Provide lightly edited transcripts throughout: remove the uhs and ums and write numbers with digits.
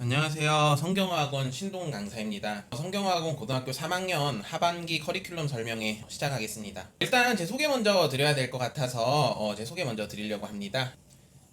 안녕하세요. 성경어학원 신동 강사입니다. 성경어학원 고등학교 3학년 하반기 커리큘럼 설명회 시작하겠습니다. 일단 제 소개 먼저 드려야 될 것 같아서 제 소개 먼저 드리려고 합니다.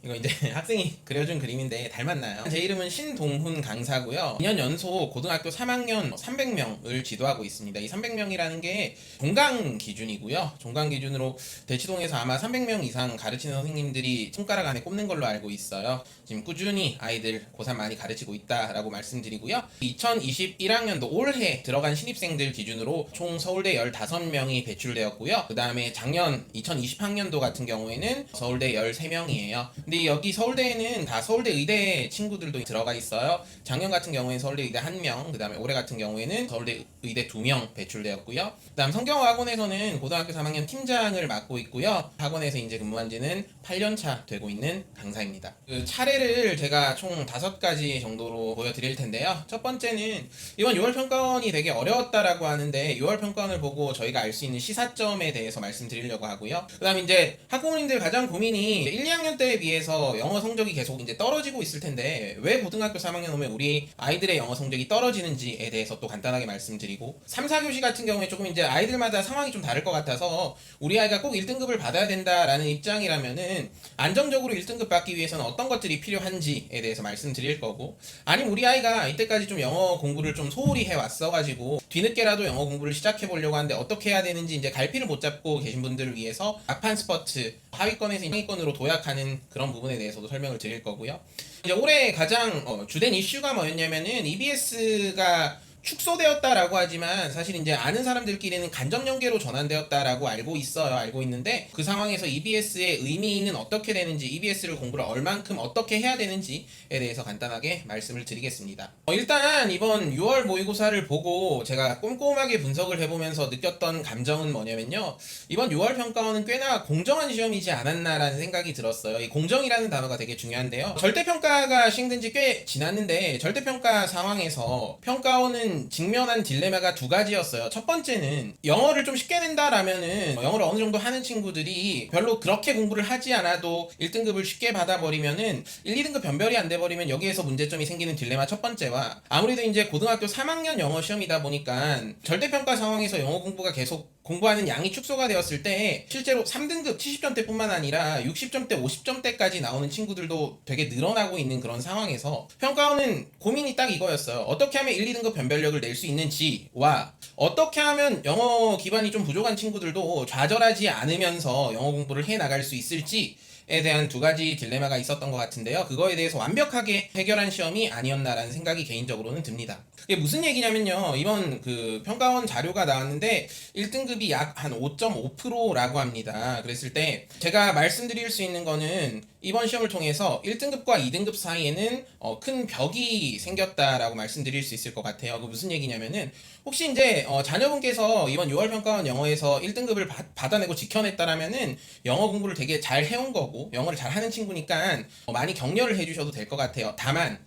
이거 이제 학생이 그려준 그림인데 닮았나요? 제 이름은 신동훈 강사고요. 2년 연속 고등학교 3학년 300명을 지도하고 있습니다. 이 300명이라는 게 종강 기준이고요. 종강 기준으로 대치동에서 아마 300명 이상 가르치는 선생님들이 손가락 안에 꼽는 걸로 알고 있어요. 지금 꾸준히 아이들 고3 많이 가르치고 있다라고 말씀드리고요. 2021학년도 올해 들어간 신입생들 기준으로 총 서울대 15명이 배출되었고요. 그 다음에 작년 2020학년도 같은 경우에는 서울대 13명이에요. 근데 여기 서울대에는 다 서울대 의대 친구들도 들어가 있어요. 작년 같은 경우에는 서울대 의대 1명, 그 다음에 올해 같은 경우에는 서울대 의대 2명 배출되었고요. 그 다음 성경어학원에서는 고등학교 3학년 팀장을 맡고 있고요. 학원에서 이제 근무한 지는 8년차 되고 있는 강사입니다. 그 차례를 제가 총 5가지 정도로 보여드릴 텐데요. 첫 번째는 이번 6월 평가원이 되게 어려웠다라고 하는데 6월 평가원을 보고 저희가 알 수 있는 시사점에 대해서 말씀드리려고 하고요. 그 다음 이제 학부모님들 가장 고민이 1, 2학년 때에 비해서 영어 성적이 계속 이제 떨어지고 있을 텐데 왜 고등학교 3학년 오면 우리 아이들의 영어 성적이 떨어지는지에 대해서 또 간단하게 말씀드리고 3, 4교시 같은 경우에 조금 이제 아이들마다 상황이 좀 다를 것 같아서 우리 아이가 꼭 1등급을 받아야 된다라는 입장이라면은 안정적으로 1등급 받기 위해서는 어떤 것들이 필요한지에 대해서 말씀드릴 거고, 아니면 우리 아이가 이때까지 좀 영어 공부를 좀 소홀히 해왔어가지고 뒤늦게라도 영어 공부를 시작해보려고 하는데 어떻게 해야 되는지 이제 갈피를 못 잡고 계신 분들을 위해서 막판 스퍼트, 하위권에서 상위권으로 도약하는 그런 부분에 대해서도 설명을 드릴 거고요. 이제 올해 가장 주된 이슈가 뭐였냐면은 EBS가 축소되었다라고 하지만 사실 이제 아는 사람들끼리는 간접 연계로 전환되었다라고 알고 있어요. 알고 있는데 그 상황에서 EBS의 의미는 어떻게 되는지, EBS를 공부를 얼만큼 어떻게 해야 되는지에 대해서 간단하게 말씀을 드리겠습니다. 일단 이번 6월 모의고사를 보고 제가 꼼꼼하게 분석을 해보면서 느꼈던 감정은 뭐냐면요. 이번 6월 평가원은 꽤나 공정한 시험이지 않았나라는 생각이 들었어요. 이 공정이라는 단어가 되게 중요한데요. 절대평가가 시행된 지 꽤 지났는데 절대평가 상황에서 평가원은 직면한 딜레마가 2가지였어요. 첫 번째는 영어를 좀 쉽게 낸다라면은 영어를 어느 정도 하는 친구들이 별로 그렇게 공부를 하지 않아도 1등급을 쉽게 받아버리면은 1, 2등급 변별이 안 돼버리면 여기에서 문제점이 생기는 딜레마 첫 번째와, 아무래도 이제 고등학교 3학년 영어 시험이다 보니까 절대평가 상황에서 영어 공부가 계속 공부하는 양이 축소가 되었을 때 실제로 3등급 70점대 뿐만 아니라 60점대 50점대까지 나오는 친구들도 되게 늘어나고 있는 그런 상황에서 평가원은 고민이 딱 이거였어요. 어떻게 하면 1, 2등급 변별력을 낼 수 있는지와 어떻게 하면 영어 기반이 좀 부족한 친구들도 좌절하지 않으면서 영어 공부를 해 나갈 수 있을지 에 대한 2가지 딜레마가 있었던 것 같은데요. 그거에 대해서 완벽하게 해결한 시험이 아니었나라는 생각이 개인적으로는 듭니다. 이게 무슨 얘기냐면요. 이번 그 평가원 자료가 나왔는데 1등급이 약 한 5.5%라고 합니다. 그랬을 때 제가 말씀드릴 수 있는 거는 이번 시험을 통해서 1등급과 2등급 사이에는 큰 벽이 생겼다라고 말씀드릴 수 있을 것 같아요. 그 무슨 얘기냐면은 혹시 이제 자녀분께서 이번 6월 평가원 영어에서 1등급을 받아내고 지켜냈다라면은 영어 공부를 되게 잘 해온 거고 영어를 잘 하는 친구니까 많이 격려를 해주셔도 될 것 같아요. 다만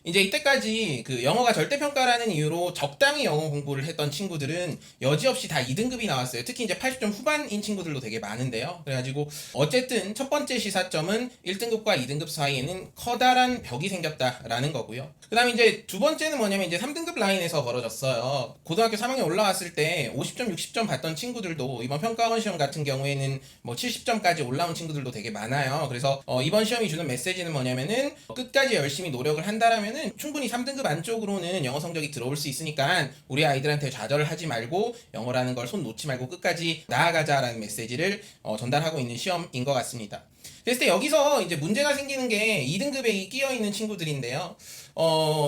이제 이때까지 그 영어가 절대평가라는 이유로 적당히 영어 공부를 했던 친구들은 여지없이 다 2등급이 나왔어요. 특히 이제 80점 후반인 친구들도 되게 많은데요. 그래가지고 어쨌든 첫 번째 시사점은 1등급과 2등급 사이에는 커다란 벽이 생겼다라는 거고요. 그 다음에 이제 두 번째는 뭐냐면 이제 3등급 라인에서 벌어졌어요. 고등학교 3학년 올라왔을 때 50점, 60점 받던 친구들도 이번 평가원 시험 같은 경우에는 뭐 70점까지 올라온 친구들도 되게 많아요. 그래서 이번 시험이 주는 메시지는 뭐냐면은 끝까지 열심히 노력을 한다라면 충분히 3등급 안쪽으로는 영어 성적이 들어올 수 있으니까 우리 아이들한테 좌절을 하지 말고 영어라는 걸 손 놓지 말고 끝까지 나아가자라는 메시지를 전달하고 있는 시험인 것 같습니다. 그랬을 때 여기서 이제 문제가 생기는 게 2등급에 끼어 있는 친구들인데요.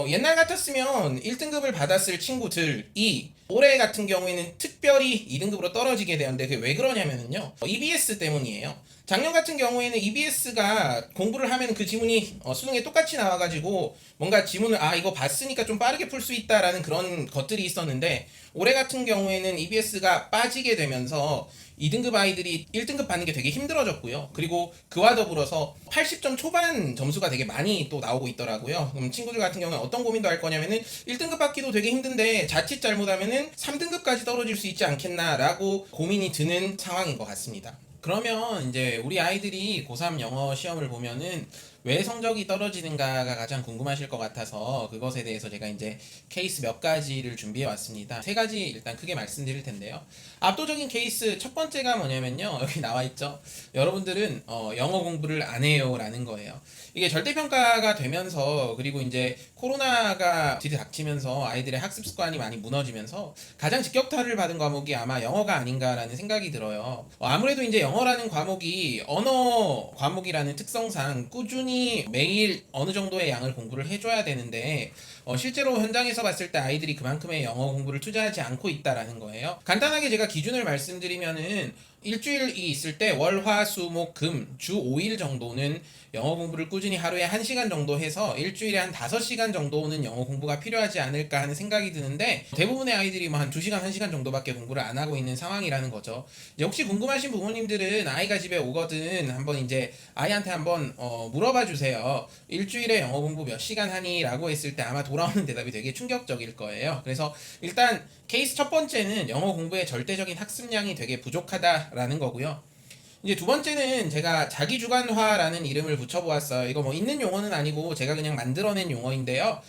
옛날 같았으면 1등급을 받았을 친구들이 올해 같은 경우에는 특별히 2등급으로 떨어지게 되었는데 그게 왜 그러냐면요. EBS 때문이에요. 작년 같은 경우에는 EBS가 공부를 하면 그 지문이 수능에 똑같이 나와가지고 뭔가 지문을 이거 봤으니까 좀 빠르게 풀 수 있다라는 그런 것들이 있었는데 올해 같은 경우에는 EBS가 빠지게 되면서 2등급 아이들이 1등급 받는 게 되게 힘들어졌고요. 그리고 그와 더불어서 80점 초반 점수가 되게 많이 또 나오고 있더라고요. 그럼 친구들 같은 경우는 어떤 고민도 할 거냐면은 1등급 받기도 되게 힘든데 자칫 잘못하면은 3등급까지 떨어질 수 있지 않겠나라고 고민이 드는 상황인 것 같습니다. 그러면 이제 우리 아이들이 고3 영어 시험을 보면은 왜 성적이 떨어지는가가 가장 궁금하실 것 같아서 그것에 대해서 제가 이제 케이스 몇 가지를 준비해 왔습니다. 세 가지 일단 크게 말씀드릴 텐데요. 압도적인 케이스 첫 번째가 뭐냐면요. 여기 나와 있죠. 여러분들은 영어 공부를 안 해요 라는 거예요. 이게 절대평가가 되면서 그리고 이제 코로나가 들이닥치면서 아이들의 학습 습관이 많이 무너지면서 가장 직격탄을 받은 과목이 아마 영어가 아닌가라는 생각이 들어요. 아무래도 이제 영어라는 과목이 언어 과목이라는 특성상 꾸준히 매일 어느 정도의 양을 공부를 해줘야 되는데 실제로 현장에서 봤을 때 아이들이 그만큼의 영어 공부를 투자하지 않고 있다라는 거예요. 간단하게 제가 기준을 말씀드리면은 일주일이 있을 때 월, 화, 수, 목, 금, 주 5일 정도는 영어 공부를 꾸준히 하루에 1시간 정도 해서 일주일에 한 5시간 정도는 영어 공부가 필요하지 않을까 하는 생각이 드는데 대부분의 아이들이 뭐 한 2시간, 1시간 정도밖에 공부를 안 하고 있는 상황이라는 거죠. 이제 혹시 궁금하신 부모님들은 아이가 집에 오거든 한번 이제 아이한테 한번 물어봐 주세요. 일주일에 영어 공부 몇 시간 하니? 라고 했을 때 아마 돌아오는 대답이 되게 충격적일 거예요. 그래서 일단 케이스 첫 번째는 영어 공부의 절대적인 학습량이 되게 부족하다라는 거고요. 이제 두 번째는 제가 자기주관화라는 이름을 붙여보았어요. 이거 뭐 있는 용어는 아니고 제가 그냥 만들어낸 용어인데요.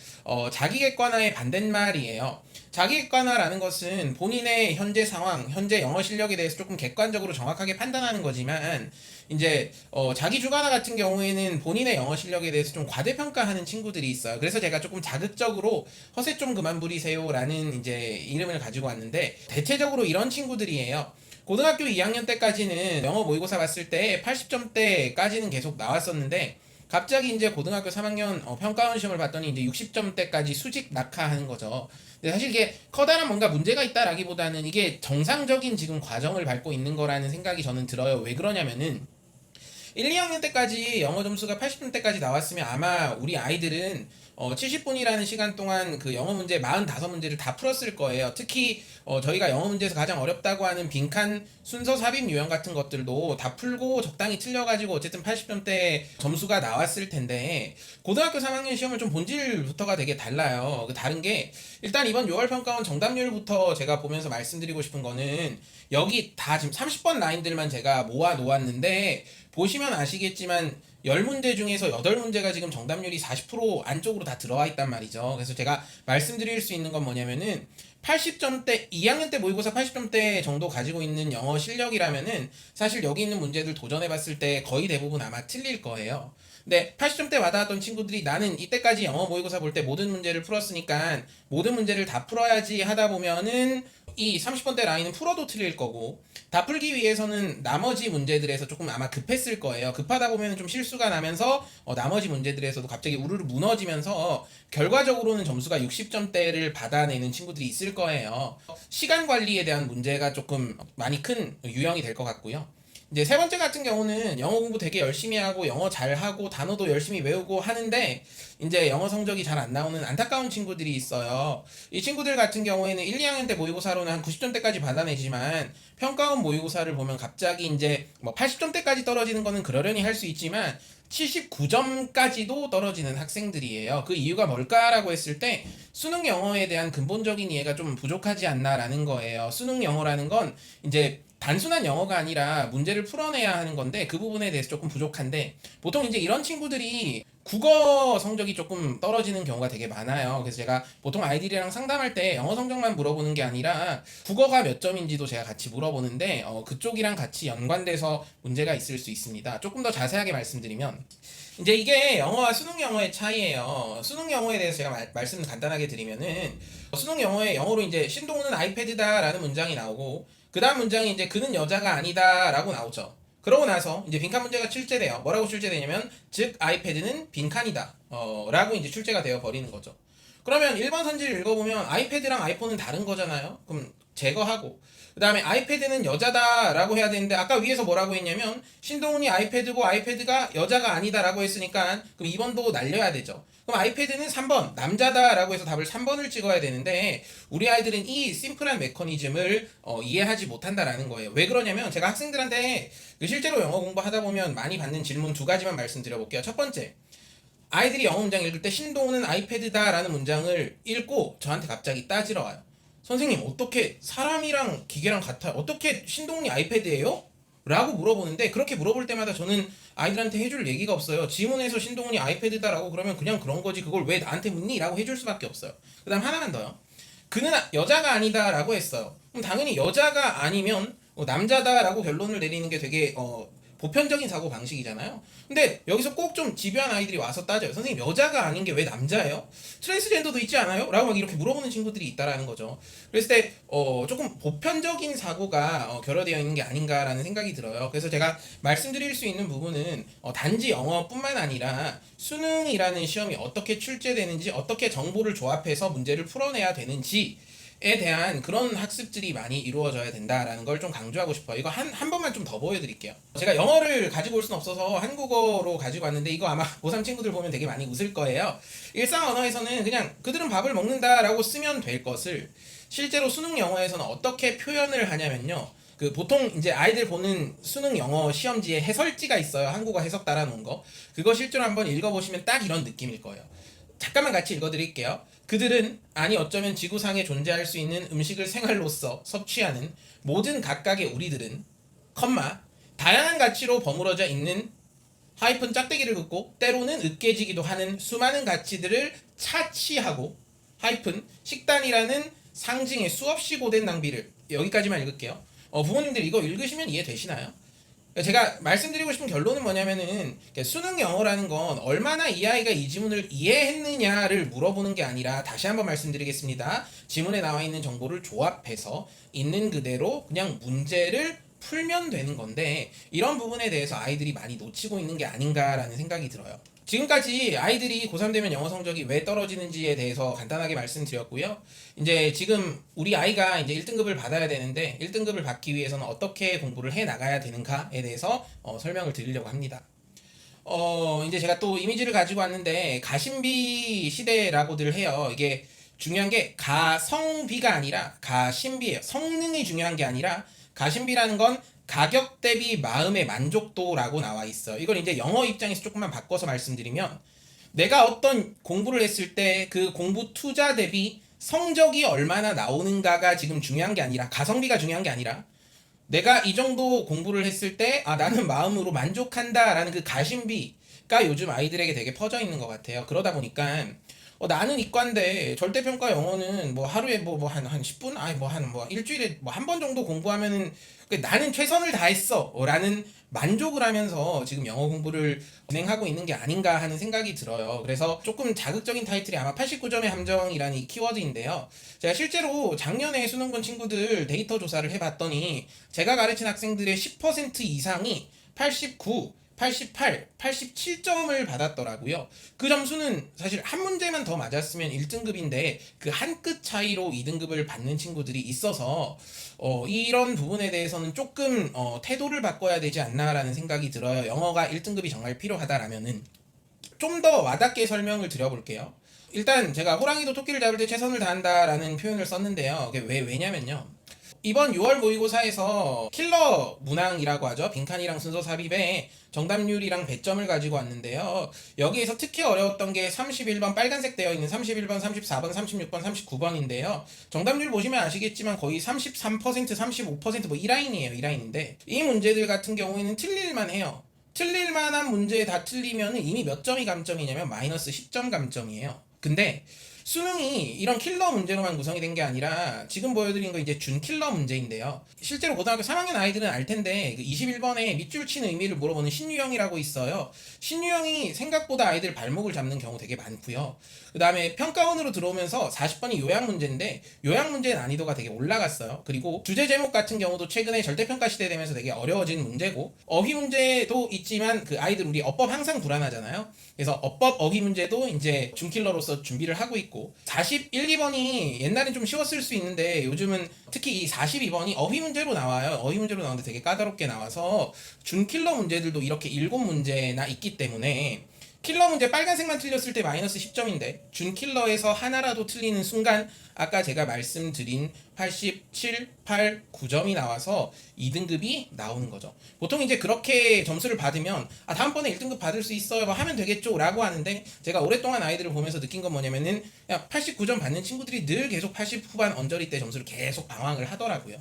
자기객관화의 반대말이에요. 자기객관화라는 것은 본인의 현재 상황, 현재 영어 실력에 대해서 조금 객관적으로 정확하게 판단하는 거지만 이제 자기주관화 같은 경우에는 본인의 영어 실력에 대해서 좀 과대평가하는 친구들이 있어요. 그래서 제가 조금 자극적으로 허세 좀 그만 부리세요라는 이제 이름을 가지고 왔는데 대체적으로 이런 친구들이에요. 고등학교 2학년 때까지는 영어 모의고사 봤을 때 80점대까지는 계속 나왔었는데 갑자기 이제 고등학교 3학년 평가원 시험을 봤더니 이제 60점대까지 수직 낙하하는 거죠. 근데 사실 이게 커다란 뭔가 문제가 있다라기보다는 이게 정상적인 지금 과정을 밟고 있는 거라는 생각이 저는 들어요. 왜 그러냐면은 1, 2학년 때까지 영어 점수가 80분대까지 나왔으면 아마 우리 아이들은 70분이라는 시간 동안 그 영어 문제 45문제를 다 풀었을 거예요. 특히 저희가 영어 문제에서 가장 어렵다고 하는 빈칸 순서 삽입 유형 같은 것들도 다 풀고 적당히 틀려가지고 어쨌든 80점대 점수가 나왔을 텐데 고등학교 3학년 시험은 좀 본질부터가 되게 달라요. 그 다른 게 일단 이번 6월 평가원 정답률부터 제가 보면서 말씀드리고 싶은 거는 여기 다 지금 30번 라인들만 제가 모아 놓았는데 보시면 아시겠지만 10문제 중에서 8문제가 지금 정답률이 40% 안쪽으로 다 들어와 있단 말이죠. 그래서 제가 말씀드릴 수 있는 건 뭐냐면은 80점대 2학년 때 모의고사 80점대 정도 가지고 있는 영어 실력이라면은 사실 여기 있는 문제들 도전해 봤을 때 거의 대부분 아마 틀릴 거예요. 근데 80점대 와닿았던 친구들이 나는 이때까지 영어 모의고사 볼 때 모든 문제를 풀었으니까 모든 문제를 다 풀어야지 하다 보면은 이 30번대 라인은 풀어도 틀릴 거고 다 풀기 위해서는 나머지 문제들에서 조금 아마 급했을 거예요. 급하다 보면 좀 실수가 나면서 나머지 문제들에서도 갑자기 우르르 무너지면서 결과적으로는 점수가 60점대를 받아내는 친구들이 있을 거예요. 시간 관리에 대한 문제가 조금 많이 큰 유형이 될 것 같고요. 이제 세 번째 같은 경우는 영어 공부 되게 열심히 하고 영어 잘하고 단어도 열심히 외우고 하는데 이제 영어 성적이 잘 안 나오는 안타까운 친구들이 있어요. 이 친구들 같은 경우에는 1, 2학년 때 모의고사로는 한 90점대까지 받아내지만 평가원 모의고사를 보면 갑자기 이제 뭐 80점대까지 떨어지는 거는 그러려니 할 수 있지만 79점까지도 떨어지는 학생들이에요. 그 이유가 뭘까라고 했을 때 수능 영어에 대한 근본적인 이해가 좀 부족하지 않나라는 거예요. 수능 영어라는 건 이제 단순한 영어가 아니라 문제를 풀어내야 하는 건데 그 부분에 대해서 조금 부족한데 보통 이제 이런 친구들이 국어 성적이 조금 떨어지는 경우가 되게 많아요. 그래서 제가 보통 아이들이랑 상담할 때 영어 성적만 물어보는 게 아니라 국어가 몇 점인지도 제가 같이 물어보는데 그쪽이랑 같이 연관돼서 문제가 있을 수 있습니다. 조금 더 자세하게 말씀드리면 이제 이게 영어와 수능 영어의 차이예요. 수능 영어에 대해서 제가 말씀 간단하게 드리면은 수능 영어에 영어로 이제 신동우는 아이패드다라는 문장이 나오고 그 다음 문장이 이제 그는 여자가 아니다라고 나오죠. 그러고 나서 이제 빈칸 문제가 출제돼요. 뭐라고 출제되냐면 즉 아이패드는 빈칸이다 라고 이제 출제가 되어 버리는 거죠. 그러면 1번 선지를 읽어보면 아이패드랑 아이폰은 다른 거잖아요. 그럼 제거하고 그 다음에 아이패드는 여자다 라고 해야 되는데 아까 위에서 뭐라고 했냐면 신동훈이 아이패드고 아이패드가 여자가 아니다 라고 했으니까 그럼 2번도 날려야 되죠. 그럼 아이패드는 3번 남자다 라고 해서 답을 3번을 찍어야 되는데 우리 아이들은 이 심플한 메커니즘을 이해하지 못한다라는 거예요. 왜 그러냐면 제가 학생들한테 실제로 영어 공부하다 보면 많이 받는 질문 두 가지만 말씀드려볼게요. 첫 번째, 아이들이 영어 문장 읽을 때 신동훈은 아이패드다 라는 문장을 읽고 저한테 갑자기 따지러 와요. 선생님 어떻게 사람이랑 기계랑 같아요? 어떻게 신동훈이 아이패드예요? 라고 물어보는데, 그렇게 물어볼 때마다 저는 아이들한테 해줄 얘기가 없어요. 지문에서 신동훈이 아이패드다라고 그러면 그냥 그런 거지, 그걸 왜 나한테 묻니? 라고 해줄 수밖에 없어요. 그 다음 하나만 더요. 그는 여자가 아니다 라고 했어요. 그럼 당연히 여자가 아니면 남자다라고 결론을 내리는 게 되게 보편적인 사고 방식이잖아요. 근데 여기서 꼭 좀 집요한 아이들이 와서 따져요. 선생님, 여자가 아닌 게 왜 남자예요? 트랜스젠더도 있지 않아요? 라고 막 이렇게 물어보는 친구들이 있다라는 거죠. 그랬을 때 조금 보편적인 사고가 결여되어 있는 게 아닌가라는 생각이 들어요. 그래서 제가 말씀드릴 수 있는 부분은 단지 영어뿐만 아니라 수능이라는 시험이 어떻게 출제되는지, 어떻게 정보를 조합해서 문제를 풀어내야 되는지 에 대한 그런 학습들이 많이 이루어져야 된다라는 걸 좀 강조하고 싶어요. 이거 한 번만 좀 더 보여드릴게요. 제가 영어를 가지고 올 수는 없어서 한국어로 가지고 왔는데, 이거 아마 고3 친구들 보면 되게 많이 웃을 거예요. 일상 언어에서는 그냥 그들은 밥을 먹는다라고 쓰면 될 것을 실제로 수능 영어에서는 어떻게 표현을 하냐면요. 그 보통 이제 아이들 보는 수능 영어 시험지에 해설지가 있어요. 한국어 해석 달아놓은 거. 그거 실제로 한번 읽어보시면 딱 이런 느낌일 거예요. 잠깐만 같이 읽어드릴게요. 그들은 어쩌면 지구상에 존재할 수 있는 음식을 생활로서 섭취하는 모든 각각의 우리들은 다양한 가치로 버무러져 있는 하이픈 짝대기를 긋고 때로는 으깨지기도 하는 수많은 가치들을 차치하고 하이픈 식단이라는 상징의 수없이 고된 낭비를. 여기까지만 읽을게요. 부모님들 이거 읽으시면 이해되시나요? 제가 말씀드리고 싶은 결론은 뭐냐면은, 수능 영어라는 건 얼마나 이 아이가 이 지문을 이해했느냐를 물어보는 게 아니라, 다시 한번 말씀드리겠습니다. 지문에 나와 있는 정보를 조합해서 있는 그대로 그냥 문제를 풀면 되는 건데, 이런 부분에 대해서 아이들이 많이 놓치고 있는 게 아닌가라는 생각이 들어요. 지금까지 아이들이 고3 되면 영어 성적이 왜 떨어지는지에 대해서 간단하게 말씀드렸고요. 이제 지금 우리 아이가 이제 1등급을 받아야 되는데, 1등급을 받기 위해서는 어떻게 공부를 해 나가야 되는가에 대해서 설명을 드리려고 합니다. 이제 제가 또 이미지를 가지고 왔는데, 가심비 시대라고들 해요. 이게 중요한 게 가성비가 아니라 가심비예요. 성능이 중요한 게 아니라, 가심비라는 건 가격 대비 마음의 만족도라고 나와 있어요. 이걸 이제 영어 입장에서 조금만 바꿔서 말씀드리면, 내가 어떤 공부를 했을 때 그 공부 투자 대비 성적이 얼마나 나오는가가 지금 중요한 게 아니라, 가성비가 중요한 게 아니라, 내가 이 정도 공부를 했을 때 나는 마음으로 만족한다라는 그 가심비가 요즘 아이들에게 되게 퍼져 있는 것 같아요. 그러다 보니까 나는 이과인데 절대평가 영어는 뭐 하루에 한 10분? 일주일에 한 번 정도 공부하면은 나는 최선을 다했어 라는 만족을 하면서 지금 영어 공부를 진행하고 있는 게 아닌가 하는 생각이 들어요. 그래서 조금 자극적인 타이틀이 아마 89점의 함정이라는 이 키워드인데요. 제가 실제로 작년에 수능 본 친구들 데이터 조사를 해봤더니, 제가 가르친 학생들의 10% 이상이 89, 88, 87점을 받았더라고요. 그 점수는 사실 한 문제만 더 맞았으면 1등급인데 그 한 끗 차이로 2등급을 받는 친구들이 있어서 이런 부분에 대해서는 조금 태도를 바꿔야 되지 않나라는 생각이 들어요. 영어가 1등급이 정말 필요하다라면은. 좀 더 와닿게 설명을 드려볼게요. 일단 제가 호랑이도 토끼를 잡을 때 최선을 다한다라는 표현을 썼는데요. 그게 왜냐면요, 이번 6월 모의고사에서 킬러 문항이라고 하죠. 빈칸이랑 순서 삽입에 정답률이랑 배점을 가지고 왔는데요. 여기에서 특히 어려웠던 게 31번 빨간색 되어 있는 31번, 34번, 36번, 39번인데요. 정답률 보시면 아시겠지만 거의 33%, 35% 이 라인이에요. 이 라인인데, 이 문제들 같은 경우에는 틀릴만 해요. 틀릴만한 문제 다 틀리면 이미 몇 점이 감점이냐면 마이너스 10점 감점이에요. 근데 수능이 이런 킬러 문제로만 구성이 된 게 아니라, 지금 보여드린 거 이제 준 킬러 문제인데요. 실제로 고등학교 3학년 아이들은 알 텐데, 그 21번에 밑줄 친 의미를 물어보는 신유형이라고 있어요. 신유형이 생각보다 아이들 발목을 잡는 경우 되게 많고요. 그 다음에 평가원으로 들어오면서 40번이 요약 문제인데, 요약 문제의 난이도가 되게 올라갔어요. 그리고 주제 제목 같은 경우도 최근에 절대평가 시대 되면서 되게 어려워진 문제고, 어휘 문제도 있지만 그 아이들 우리 어법 항상 불안하잖아요. 그래서 어법 어휘 문제도 이제 준킬러로서 준비를 하고 있고, 41, 2번이 옛날엔 좀 쉬웠을 수 있는데 요즘은 특히 이 42번이 어휘 문제로 나와요. 어휘 문제로 나오는데 되게 까다롭게 나와서 준킬러 문제들도 이렇게 7문제나 있기 때문에, 킬러 문제 빨간색만 틀렸을 때 마이너스 10점인데 준킬러에서 하나라도 틀리는 순간 아까 제가 말씀드린 87, 8, 9점이 나와서 2등급이 나오는 거죠. 보통 이제 그렇게 점수를 받으면 다음번에 1등급 받을 수 있어요 하면 되겠죠 라고 하는데, 제가 오랫동안 아이들을 보면서 느낀 건 뭐냐면은 89점 받는 친구들이 늘 계속 80 후반 언저리 때 점수를 계속 방황을 하더라고요.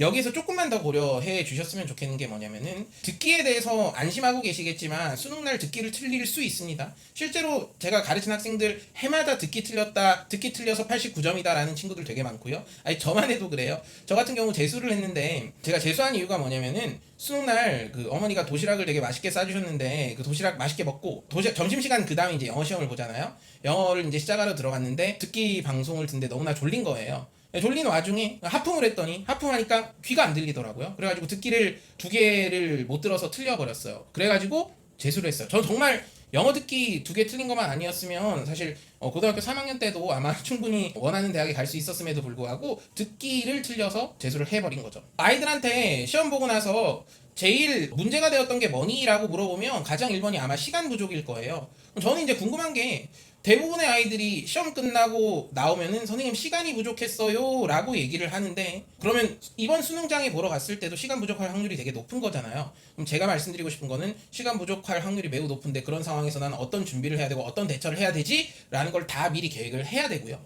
여기서 조금만 더 고려해 주셨으면 좋겠는 게 뭐냐면은 듣기에 대해서 안심하고 계시겠지만 수능날 듣기를 틀릴 수 있습니다. 실제로 제가 가르친 학생들 해마다 듣기 틀려서 89점이다라는 친구들 되게 많고요. 아니 저만 해도 그래요. 저 같은 경우 재수를 했는데 제가 재수한 이유가 뭐냐면은 수능날 그 어머니가 도시락을 되게 맛있게 싸주셨는데 그 도시락 맛있게 먹고 점심시간 그 다음에 이제 영어 시험을 보잖아요. 영어를 이제 시작하러 들어갔는데 듣기 방송을 듣는데 너무나 졸린 거예요. 졸린 와중에 하품을 했더니 하품하니까 귀가 안 들리더라고요. 그래가지고 듣기를 2개를 못 들어서 틀려버렸어요. 그래가지고 재수를 했어요. 저 정말 영어 듣기 2개 틀린 것만 아니었으면 사실 고등학교 3학년 때도 아마 충분히 원하는 대학에 갈 수 있었음에도 불구하고 듣기를 틀려서 재수를 해버린 거죠. 아이들한테 시험 보고 나서 제일 문제가 되었던 게 뭐니? 라고 물어보면 가장 1번이 아마 시간 부족일 거예요. 저는 이제 궁금한 게 대부분의 아이들이 시험 끝나고 나오면은 선생님 시간이 부족했어요 라고 얘기를 하는데 그러면 이번 수능장에 보러 갔을 때도 시간 부족할 확률이 되게 높은 거잖아요. 그럼 제가 말씀드리고 싶은 거는 시간 부족할 확률이 매우 높은데 그런 상황에서 난 어떤 준비를 해야 되고 어떤 대처를 해야 되지? 라는 걸 다 미리 계획을 해야 되고요.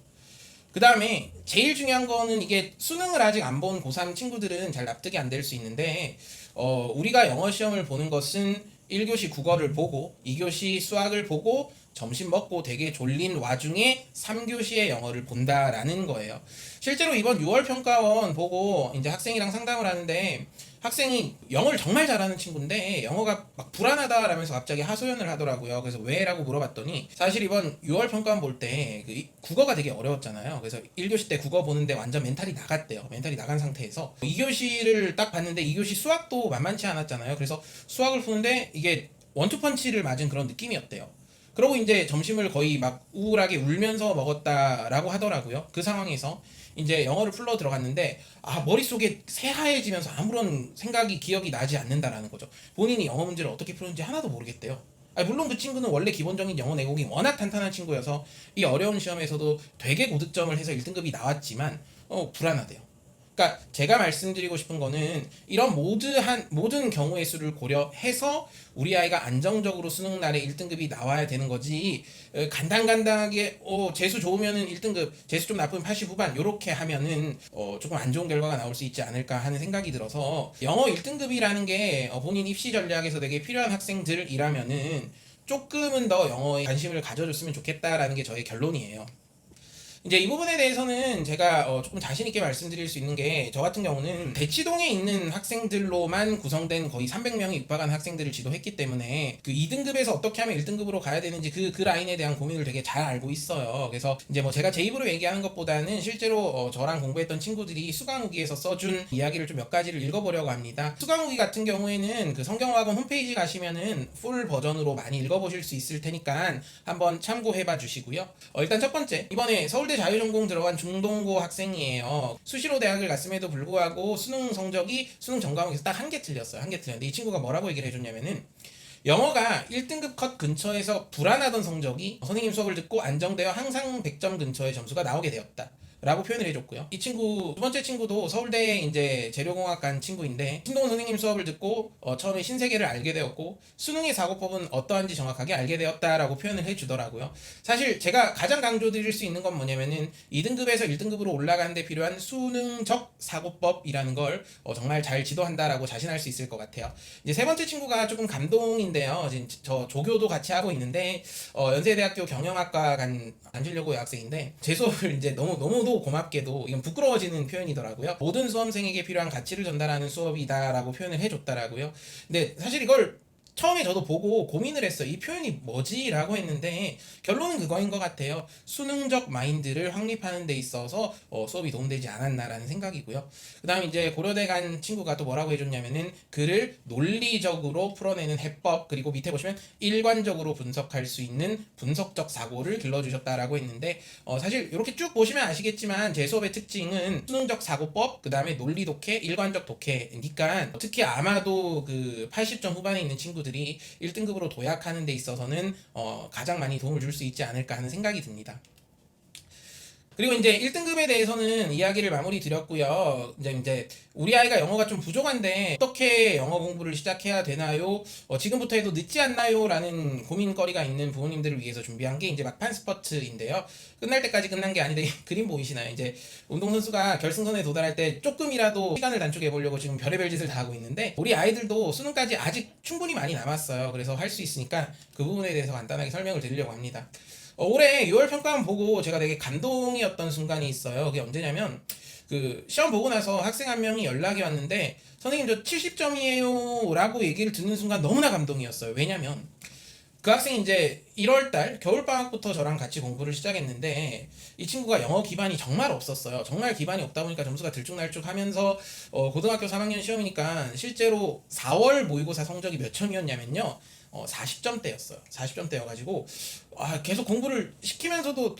그 다음에 제일 중요한 거는 이게 수능을 아직 안 본 고3 친구들은 잘 납득이 안 될 수 있는데 우리가 영어 시험을 보는 것은 1교시 국어를 보고 2교시 수학을 보고 점심 먹고 되게 졸린 와중에 3교시의 영어를 본다라는 거예요. 실제로 이번 6월 평가원 보고 이제 학생이랑 상담을 하는데 학생이 영어를 정말 잘하는 친구인데 영어가 막 불안하다라면서 갑자기 하소연을 하더라고요. 그래서 왜? 라고 물어봤더니 사실 이번 6월 평가원 볼 때 국어가 되게 어려웠잖아요. 그래서 1교시 때 국어 보는데 완전 멘탈이 나갔대요. 멘탈이 나간 상태에서 2교시를 딱 봤는데 2교시 수학도 만만치 않았잖아요. 그래서 수학을 푸는데 이게 원투펀치를 맞은 그런 느낌이었대요. 그러고 이제 점심을 거의 막 우울하게 울면서 먹었다라고 하더라고요. 그 상황에서 이제 영어를 풀러 들어갔는데 머릿속에 새하얘지면서 아무런 생각이 기억이 나지 않는다라는 거죠. 본인이 영어 문제를 어떻게 푸는지 하나도 모르겠대요. 물론 그 친구는 원래 기본적인 영어 내공이 워낙 탄탄한 친구여서 이 어려운 시험에서도 되게 고득점을 해서 1등급이 나왔지만 불안하대요. 그러니까 제가 말씀드리고 싶은 거는 이런 모든 경우의 수를 고려해서 우리 아이가 안정적으로 수능 날에 1등급이 나와야 되는 거지 간단하게 재수 좋으면은 1등급, 재수 좀 나쁘면 80 후반 요렇게 하면은 조금 안 좋은 결과가 나올 수 있지 않을까 하는 생각이 들어서 영어 1등급이라는 게 본인 입시 전략에서 되게 필요한 학생들이라면은 조금은 더 영어에 관심을 가져줬으면 좋겠다라는 게 저의 결론이에요. 이제 이 부분에 대해서는 제가 조금 자신 있게 말씀드릴 수 있는 게 저 같은 경우는 대치동에 있는 학생들로만 구성된 거의 300명이 입학한 학생들을 지도했기 때문에 그 2등급에서 어떻게 하면 1등급으로 가야 되는지 그 라인에 대한 고민을 되게 잘 알고 있어요. 그래서 이제 뭐 제가 제 입으로 얘기하는 것보다는 실제로 저랑 공부했던 친구들이 수강후기에서 써준 이야기를 좀 몇 가지를 읽어보려고 합니다. 수강후기 같은 경우에는 그 성경학원 홈페이지 가시면은 풀 버전으로 많이 읽어보실 수 있을 테니까 한번 참고해봐 주시고요. 일단 첫 번째, 이번에 서울대 자유전공 들어간 중동고 학생이에요. 수시로 대학을 갔음에도 불구하고 수능 성적이 수능 전과목에서 딱 한 개 틀렸어요. 한 개 틀렸는데 이 친구가 뭐라고 얘기를 해줬냐면은 영어가 1등급 컷 근처에서 불안하던 성적이 선생님 수업을 듣고 안정되어 항상 100점 근처의 점수가 나오게 되었다 라고 표현을 해줬고요. 이 친구, 두 번째 친구도 서울대에 이제 재료공학 간 친구인데 신동훈 선생님 수업을 듣고 처음에 신세계를 알게 되었고 수능의 사고법은 어떠한지 정확하게 알게 되었다라고 표현을 해주더라고요. 사실 제가 가장 강조드릴 수 있는 건 뭐냐면은 2등급에서 1등급으로 올라가는 데 필요한 수능적 사고법이라는 걸 정말 잘 지도한다라고 자신할 수 있을 것 같아요. 이제 세 번째 친구가 조금 감동인데요. 지금 저 조교도 같이 하고 있는데 연세대학교 경영학과 간 안주려고 학생인데 제 수업을 이제 너무도 고맙게도 이건 부끄러워지는 표현이더라고요. 모든 수험생에게 필요한 가치를 전달하는 수업이다라고 표현을 해줬더라고요. 근데 사실 이걸 처음에 저도 보고 고민을 했어요. 이 표현이 뭐지? 라고 했는데 결론은 그거인 것 같아요. 수능적 마인드를 확립하는 데 있어서 수업이 도움되지 않았나라는 생각이고요. 그 다음 이제 고려대 간 친구가 또 뭐라고 해줬냐면은 글을 논리적으로 풀어내는 해법, 그리고 밑에 보시면 일관적으로 분석할 수 있는 분석적 사고를 길러주셨다라고 했는데 사실 이렇게 쭉 보시면 아시겠지만 제 수업의 특징은 수능적 사고법, 그 다음에 논리 독해, 일관적 독해니까 특히 아마도 그 80점 후반에 있는 친구들이 1등급으로 도약하는 데 있어서는 가장 많이 도움을 줄 수 있지 않을까 하는 생각이 듭니다. 그리고 이제 1등급에 대해서는 이야기를 마무리 드렸고요. 이제 우리 아이가 영어가 좀 부족한데 어떻게 영어 공부를 시작해야 되나요? 지금부터 해도 늦지 않나요? 라는 고민거리가 있는 부모님들을 위해서 준비한 게 이제 막판 스퍼트인데요. 끝날 때까지 끝난 게 아닌데 그림 보이시나요? 이제 운동선수가 결승선에 도달할 때 조금이라도 시간을 단축해 보려고 지금 별의별 짓을 다 하고 있는데 우리 아이들도 수능까지 아직 충분히 많이 남았어요. 그래서 할 수 있으니까 그 부분에 대해서 간단하게 설명을 드리려고 합니다. 올해 6월 평가원 보고 제가 되게 감동이었던 순간이 있어요. 그게 언제냐면 그 시험 보고 나서 학생 한 명이 연락이 왔는데 선생님 저 70점이에요 라고 얘기를 듣는 순간 너무나 감동이었어요. 왜냐면 그 학생이 이제 1월달 겨울방학부터 저랑 같이 공부를 시작했는데 이 친구가 영어 기반이 정말 없었어요. 정말 기반이 없다 보니까 점수가 들쭉날쭉 하면서 고등학교 3학년 시험이니까 실제로 4월 모의고사 성적이 몇 점이었냐면요. 40점대였어요. 40점대여가지고 계속 공부를 시키면서도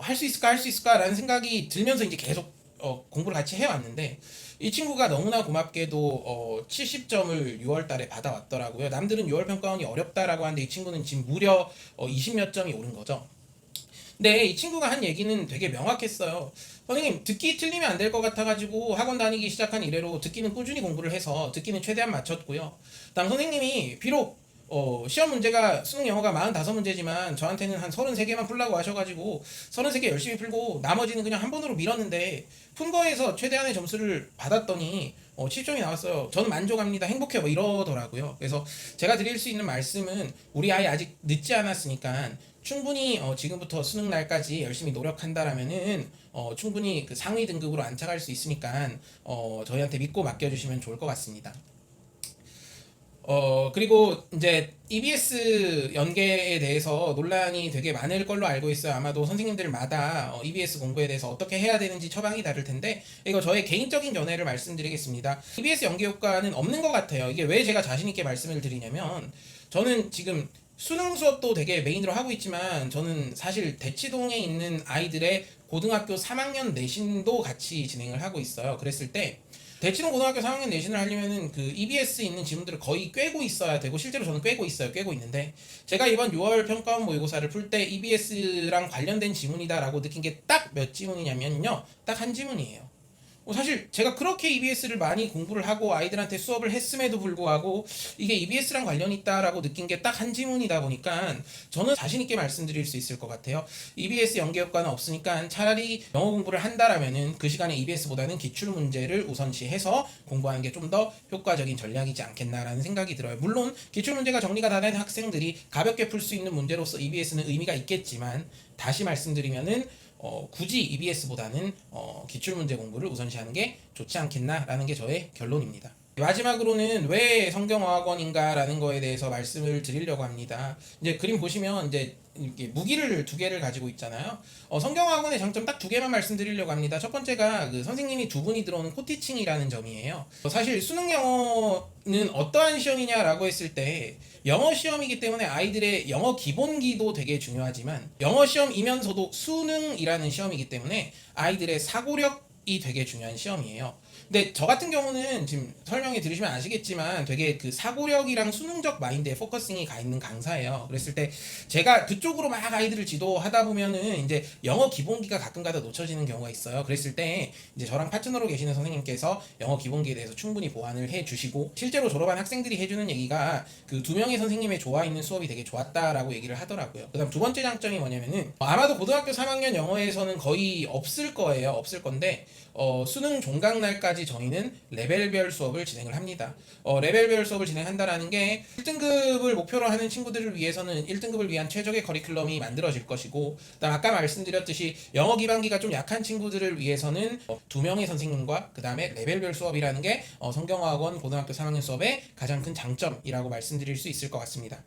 할 수 있을까 할 수 있을까 라는 생각이 들면서 이제 계속 공부를 같이 해왔는데 이 친구가 너무나 고맙게도 70점을 6월 달에 받아왔더라고요. 남들은 6월 평가원이 어렵다라고 하는데 이 친구는 지금 무려 20몇 점이 오른 거죠. 근데 이 친구가 한 얘기는 되게 명확했어요. 선생님 듣기 틀리면 안 될 것 같아가지고 학원 다니기 시작한 이래로 듣기는 꾸준히 공부를 해서 듣기는 최대한 맞췄고요. 다음 선생님이 비록 시험 문제가 수능 영어가 45문제지만 저한테는 한 33개만 풀라고 하셔가지고 33개 열심히 풀고 나머지는 그냥 한 번으로 밀었는데 푼 거에서 최대한의 점수를 받았더니 7점이 나왔어요. 저는 만족합니다. 행복해요. 뭐 이러더라고요. 그래서 제가 드릴 수 있는 말씀은 우리 아이 아직 늦지 않았으니까 충분히 지금부터 수능 날까지 열심히 노력한다라면은 충분히 그 상위 등급으로 안착할 수 있으니까 저희한테 믿고 맡겨주시면 좋을 것 같습니다. 그리고 이제 EBS 연계에 대해서 논란이 되게 많을 걸로 알고 있어요. 아마도 선생님들마다 EBS 공부에 대해서 어떻게 해야 되는지 처방이 다를 텐데 이거 저의 개인적인 견해를 말씀드리겠습니다. EBS 연계 효과는 없는 것 같아요. 이게 왜 제가 자신 있게 말씀을 드리냐면 저는 지금 수능 수업도 되게 메인으로 하고 있지만 저는 사실 대치동에 있는 아이들의 고등학교 3학년 내신도 같이 진행을 하고 있어요. 그랬을 때 대치동 고등학교 3학년 내신을 하려면은 그 EBS 있는 지문들을 거의 꿰고 있어야 되고 실제로 저는 꿰고 있어요. 꿰고 있는데 제가 이번 6월 평가원 모의고사를 풀 때 EBS랑 관련된 지문이다라고 느낀 게 딱 몇 지문이냐면요. 딱 한 지문이에요. 사실 제가 그렇게 EBS를 많이 공부를 하고 아이들한테 수업을 했음에도 불구하고 이게 EBS랑 관련이 있다라고 느낀 게 딱 한 지문이다 보니까 저는 자신 있게 말씀드릴 수 있을 것 같아요. EBS 연계 효과는 없으니까 차라리 영어 공부를 한다라면은 그 시간에 EBS보다는 기출 문제를 우선시해서 공부하는 게 좀 더 효과적인 전략이지 않겠나라는 생각이 들어요. 물론 기출 문제가 정리가 다 된 학생들이 가볍게 풀 수 있는 문제로서 EBS는 의미가 있겠지만 다시 말씀드리면은 굳이 EBS보다는 기출문제 공부를 우선시하는 게 좋지 않겠나라는 게 저의 결론입니다. 마지막으로는 왜 성경어학원인가라는 거에 대해서 말씀을 드리려고 합니다. 이제 그림 보시면 이제 이렇게 무기를 두 개를 가지고 있잖아요. 성경어학원의 장점 딱 두 개만 말씀드리려고 합니다. 첫 번째가 그 선생님이 두 분이 들어오는 코티칭이라는 점이에요. 사실 수능 영어는 어떠한 시험이냐라고 했을 때 영어 시험이기 때문에 아이들의 영어 기본기도 되게 중요하지만 영어 시험이면서도 수능이라는 시험이기 때문에 아이들의 사고력이 되게 중요한 시험이에요. 근데 저 같은 경우는 지금 설명해 들으시면 아시겠지만 되게 그 사고력이랑 수능적 마인드에 포커싱이 가 있는 강사예요. 그랬을 때 제가 그쪽으로 막 아이들을 지도하다 보면은 이제 영어 기본기가 가끔가다 놓쳐지는 경우가 있어요. 그랬을 때 이제 저랑 파트너로 계시는 선생님께서 영어 기본기에 대해서 충분히 보완을 해 주시고 실제로 졸업한 학생들이 해주는 얘기가 그 두 명의 선생님의 조화 있는 수업이 되게 좋았다라고 얘기를 하더라고요. 그다음 두 번째 장점이 뭐냐면은 아마도 고등학교 3학년 영어에서는 거의 없을 거예요. 없을 건데 수능 종강 날까지 저희는 레벨별 수업을 진행을 합니다. 레벨별 수업을 진행한다라는 게 1등급을 목표로 하는 친구들을 위해서는 1등급을 위한 최적의 커리큘럼이 만들어질 것이고 그다음 아까 말씀드렸듯이 영어 기반기가 좀 약한 친구들을 위해서는 두 명의 선생님과 그 다음에 레벨별 수업이라는 게 성경어학원 고등학교 3학년 수업의 가장 큰 장점이라고 말씀드릴 수 있을 것 같습니다.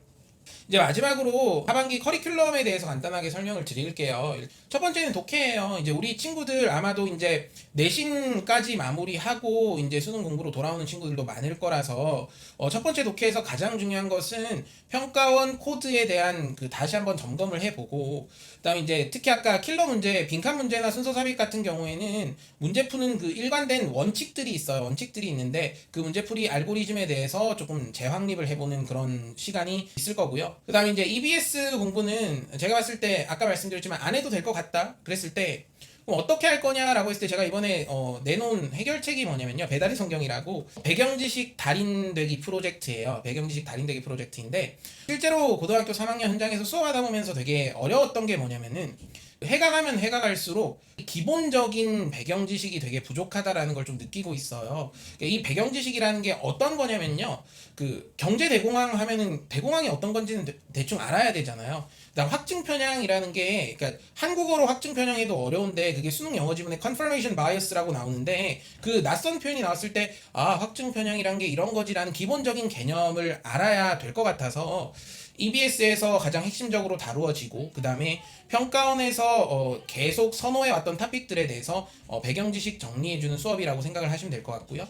이제 마지막으로 하반기 커리큘럼에 대해서 간단하게 설명을 드릴게요. 첫 번째는 독해예요. 이제 우리 친구들 아마도 이제 내신까지 마무리하고 이제 수능 공부로 돌아오는 친구들도 많을 거라서 첫 번째 독해에서 가장 중요한 것은 평가원 코드에 대한 그 다시 한번 점검을 해보고 그다음에 이제 특히 아까 킬러 문제, 빈칸 문제나 순서 삽입 같은 경우에는 문제 푸는 그 일관된 원칙들이 있어요. 원칙들이 있는데 그 문제풀이 알고리즘에 대해서 조금 재확립을 해보는 그런 시간이 있을 거고요. 그 다음에 이제 EBS 공부는 제가 봤을 때 아까 말씀드렸지만 안 해도 될 것 같다 그랬을 때 그럼 어떻게 할 거냐라고 했을 때 제가 이번에 내놓은 해결책이 뭐냐면요. 배달의 성경이라고 배경지식 달인되기 프로젝트예요. 배경지식 달인되기 프로젝트인데 실제로 고등학교 3학년 현장에서 수업하다 보면서 되게 어려웠던 게 뭐냐면은 해가 가면 해가 갈수록 기본적인 배경 지식이 되게 부족하다라는 걸 좀 느끼고 있어요. 이 배경 지식이라는 게 어떤 거냐면요. 그 경제 대공황 하면은 대공황이 어떤 건지는 대충 알아야 되잖아요. 그다음 확증 편향이라는 게 그러니까 한국어로 확증 편향해도 어려운데 그게 수능 영어 지문에 confirmation bias라고 나오는데 그 낯선 표현이 나왔을 때 아, 확증 편향이란 게 이런 거지라는 기본적인 개념을 알아야 될 것 같아서 EBS에서 가장 핵심적으로 다루어지고 그 다음에 평가원에서 계속 선호해왔던 토픽들에 대해서 배경 지식 정리해주는 수업이라고 생각을 하시면 될 것 같고요.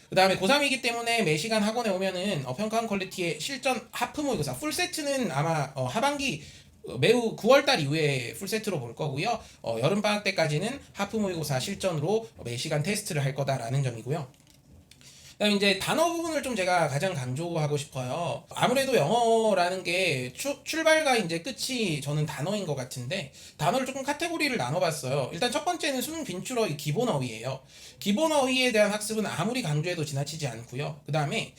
그 다음에 고3이기 때문에 매 시간 학원에 오면은 평가원 퀄리티의 실전 하프 모의고사 풀세트는 아마 하반기 매우 9월달 이후에 풀세트로 볼 거고요. 여름방학 때까지는 하프 모의고사 실전으로 매 시간 테스트를 할 거다라는 점이고요. 그다음에 이제 단어 부분을 좀 제가 가장 강조하고 싶어요. 아무래도 영어라는 게 출발과 이제 끝이 저는 단어인 것 같은데 단어를 조금 카테고리를 나눠봤어요. 일단 첫 번째는 수능 빈출어의 기본 어휘예요. 기본 어휘에 대한 학습은 아무리 강조해도 지나치지 않고요. 그 다음에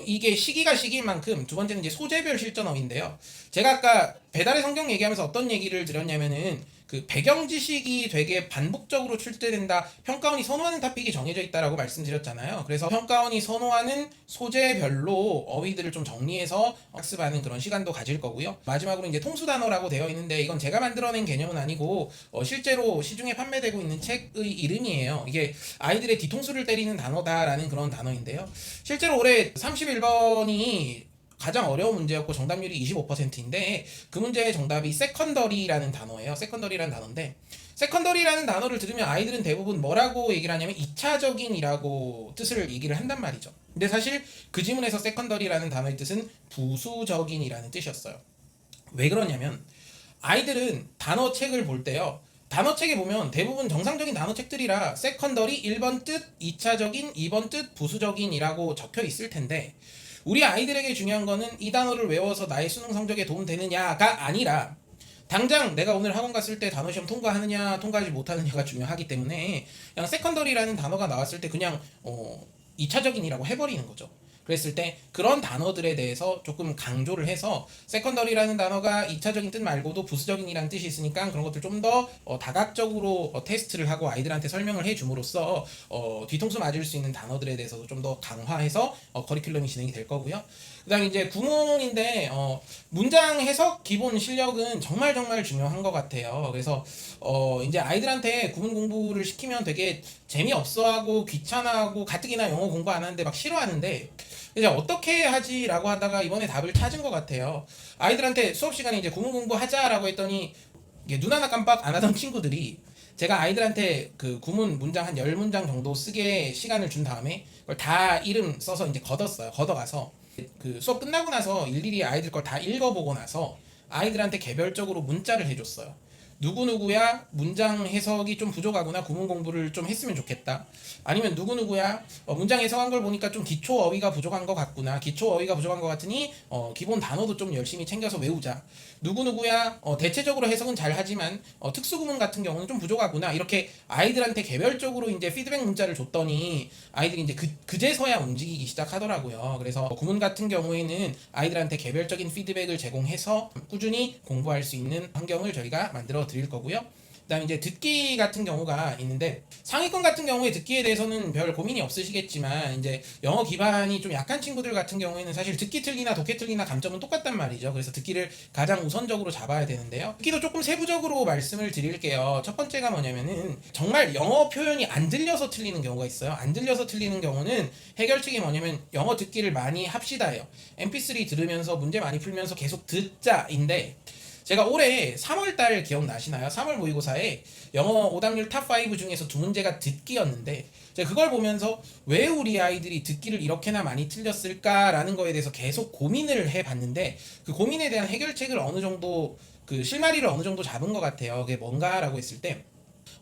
이게 시기가 시기인 만큼 두 번째는 이제 소재별 실전 어휘인데요. 제가 아까 배달의 성경 얘기하면서 어떤 얘기를 드렸냐면은 그 배경 지식이 되게 반복적으로 출제된다. 평가원이 선호하는 토픽이 정해져 있다라고 말씀드렸잖아요. 그래서 평가원이 선호하는 소재별로 어휘들을 좀 정리해서 학습하는 그런 시간도 가질 거고요. 마지막으로 이제 통수 단어라고 되어 있는데 이건 제가 만들어낸 개념은 아니고 실제로 시중에 판매되고 있는 책의 이름이에요. 이게 아이들의 뒤통수를 때리는 단어다라는 그런 단어인데요. 실제로 올해 31번이 가장 어려운 문제였고 정답률이 25%인데 그 문제의 정답이 세컨더리라는 단어예요. 세컨더리라는 단어인데 세컨더리라는 단어를 들으면 아이들은 대부분 뭐라고 얘기를 하냐면 2차적인이라고 뜻을 얘기를 한단 말이죠. 근데 사실 그 지문에서 세컨더리라는 단어의 뜻은 부수적인이라는 뜻이었어요. 왜 그러냐면 아이들은 단어책을 볼 때요. 단어책에 보면 대부분 정상적인 단어책들이라 세컨더리 1번 뜻, 2차적인, 2번 뜻, 부수적인이라고 적혀 있을 텐데 우리 아이들에게 중요한 거는 이 단어를 외워서 나의 수능 성적에 도움 되느냐가 아니라 당장 내가 오늘 학원 갔을 때 단어 시험 통과하느냐 통과하지 못하느냐가 중요하기 때문에 그냥 세컨더리라는 단어가 나왔을 때 그냥 2차적인이라고 해버리는 거죠. 그랬을 때 그런 단어들에 대해서 조금 강조를 해서 세컨더리라는 단어가 2차적인 뜻 말고도 부수적인이라는 뜻이 있으니까 그런 것들 좀 더 다각적으로 테스트를 하고 아이들한테 설명을 해줌으로써 뒤통수 맞을 수 있는 단어들에 대해서도 좀 더 강화해서 커리큘럼이 진행이 될 거고요. 그 다음에 이제 구문인데 문장 해석 기본 실력은 정말 중요한 것 같아요. 그래서 이제 아이들한테 구문 공부를 시키면 되게 재미없어하고 귀찮아하고 가뜩이나 영어 공부 안 하는데 막 싫어하는데 이제 어떻게 하지라고 하다가 이번에 답을 찾은 것 같아요. 아이들한테 수업 시간에 이제 구문 공부하자라고 했더니 이게 눈 하나 깜빡 안 하던 친구들이 제가 아이들한테 그 구문 문장 한 10문장 정도 쓰게 시간을 준 다음에 그걸 다 이름 써서 이제 걷었어요. 걷어가서 그 수업 끝나고 나서 일일이 아이들 걸 다 읽어보고 나서 아이들한테 개별적으로 문자를 해줬어요. 누구누구야 문장 해석이 좀 부족하구나 구문 공부를 좀 했으면 좋겠다. 아니면 누구누구야 문장 해석한 걸 보니까 좀 기초 어휘가 부족한 것 같구나. 기초 어휘가 부족한 것 같으니 기본 단어도 좀 열심히 챙겨서 외우자. 누구누구야 대체적으로 해석은 잘 하지만 특수 구문 같은 경우는 좀 부족하구나. 이렇게 아이들한테 개별적으로 이제 피드백 문자를 줬더니 아이들이 이제 그제서야 움직이기 시작하더라고요. 그래서 구문 같은 경우에는 아이들한테 개별적인 피드백을 제공해서 꾸준히 공부할 수 있는 환경을 저희가 만들어 드릴 거고요. 그다음에 이제 듣기 같은 경우가 있는데 상위권 같은 경우에 듣기에 대해서는 별 고민이 없으시겠지만 이제 영어 기반이 좀 약한 친구들 같은 경우에는 사실 듣기 틀리나 독해 틀리나 감점은 똑같단 말이죠. 그래서 듣기를 가장 우선적으로 잡아야 되는데요. 듣기도 조금 세부적으로 말씀을 드릴게요. 첫 번째가 뭐냐면은 정말 영어 표현이 안 들려서 틀리는 경우가 있어요. 안 들려서 틀리는 경우는 해결책이 뭐냐면 영어 듣기를 많이 합시다예요. MP3 들으면서 문제 많이 풀면서 계속 듣자인데 제가 올해 3월달 기억나시나요? 3월 모의고사에 영어 오답률 탑5 중에서 두 문제가 듣기였는데 제가 그걸 보면서 왜 우리 아이들이 듣기를 이렇게나 많이 틀렸을까라는 거에 대해서 계속 고민을 해봤는데 그 고민에 대한 해결책을 어느 정도 그 실마리를 어느 정도 잡은 것 같아요. 그게 뭔가라고 했을 때